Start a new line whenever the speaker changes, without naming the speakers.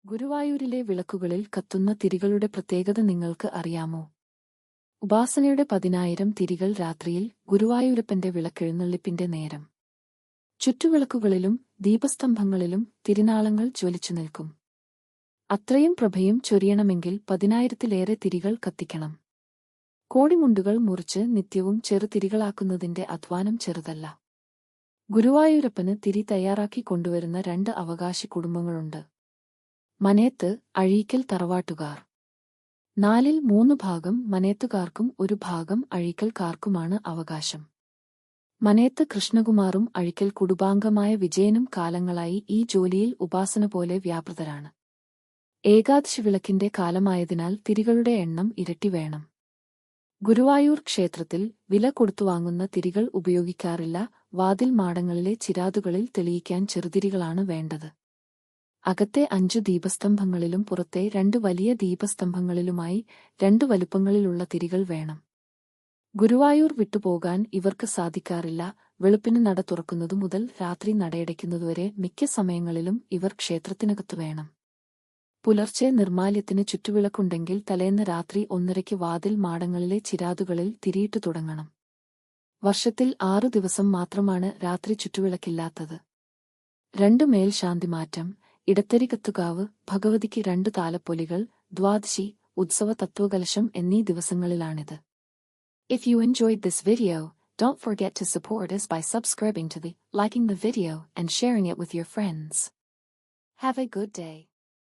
ഗുരുവായൂരിലെ വിളക്കുകളിൽ കത്തുന്ന തിരികളുടെ പ്രത്യേകത നിങ്ങൾക്ക് അറിയാമോ? ഉപാസനയുടെ 10,000 തിരികൾ രാത്രിയിൽ ഗുരുവായൂരപ്പന്റെ വിളക്കെഴുന്നള്ളിപ്പിന്റെ നേരം. ചുറ്റുവിളക്കുകളിലും ദീപസ്തംഭങ്ങളിലും തിരുനാളങ്ങൾ ജ്വലിച്ചു നിൽക്കും. അത്രയും പ്രഭയും ചൊരിയണമെങ്കിൽ 10,000-ലേറെ തിരികൾ കത്തിക്കണം. കോടിമുണ്ടുകൾ മുറിച്ച് നിത്യവും ചെറുതിരികളാക്കുന്നതിന്റെ അധ്വാനം ചെറുതല്ല. ഗുരുവായൂരപ്പന് തിരി തയ്യാറാക്കി കൊണ്ടുവരുന്ന 2 അവകാശി കുടുംബങ്ങളുണ്ട്. മനേത്ത്, അഴീക്കൽ തറവാട്ടുകാർ. 4/3 ഭാഗം മനേത്തുകാർക്കും 1 ഭാഗം അഴീക്കൽക്കാർക്കുമാണ് അവകാശം. മനേത്ത് കൃഷ്ണകുമാറും അഴീക്കൽ കുടുംബാംഗമായ വിജയനും കാലങ്ങളായി ഈ ജോലിയിൽ ഉപാസന പോലെ വ്യാപൃതരാണ്. ഏകാദശി വിളക്കിന്റെ കാലമായതിനാൽ തിരികളുടെ എണ്ണം ഇരട്ടി വേണം. ഗുരുവായൂർ ക്ഷേത്രത്തിൽ വില കൊടുത്തു വാങ്ങുന്ന തിരികൾ ഉപയോഗിക്കാറില്ല. വാതിൽ മാടങ്ങളിലെ ചിരാതുകളിൽ തെളിയിക്കാൻ ചെറുതിരികളാണ് വേണ്ടത്. അകത്തെ 5 ദീപസ്തംഭങ്ങളിലും പുറത്തെ 2 വലിയ ദീപസ്തംഭങ്ങളിലുമായി 2 വലുപ്പങ്ങളിലുള്ള തിരികൾ വേണം. ഗുരുവായൂർ വിട്ടുപോകാൻ ഇവർക്ക് സാധിക്കാറില്ല. വെളുപ്പിന് നട തുറക്കുന്നതു മുതൽ രാത്രി നടയടയ്ക്കുന്നതുവരെ മിക്ക സമയങ്ങളിലും ഇവർ ക്ഷേത്രത്തിനകത്തു വേണം. പുലർച്ചെ നിർമ്മാല്യത്തിന് ചുറ്റുവിളക്കുണ്ടെങ്കിൽ തലേന്ന് രാത്രി 1:30-ക്ക് വാതിൽ മാടങ്ങളിലെ ചിരാതുകളിൽ തിരിയിട്ടു തുടങ്ങണം. വർഷത്തിൽ 6 ദിവസം മാത്രമാണ് രാത്രി ചുറ്റുവിളക്കില്ലാത്തത്. 2 മേൽശാന്തിമാറ്റം, ഇടത്തരികത്തുകാവ്, ഭഗവതിക്ക് 2 താലപ്പൊലികൾ, ദ്വാദശി, ഉത്സവ തത്വകലശം എന്നീ ദിവസങ്ങളിലാണിത്. If you enjoyed this video, don't forget to support us by subscribing to liking the video and sharing it with your friends. Have a good day.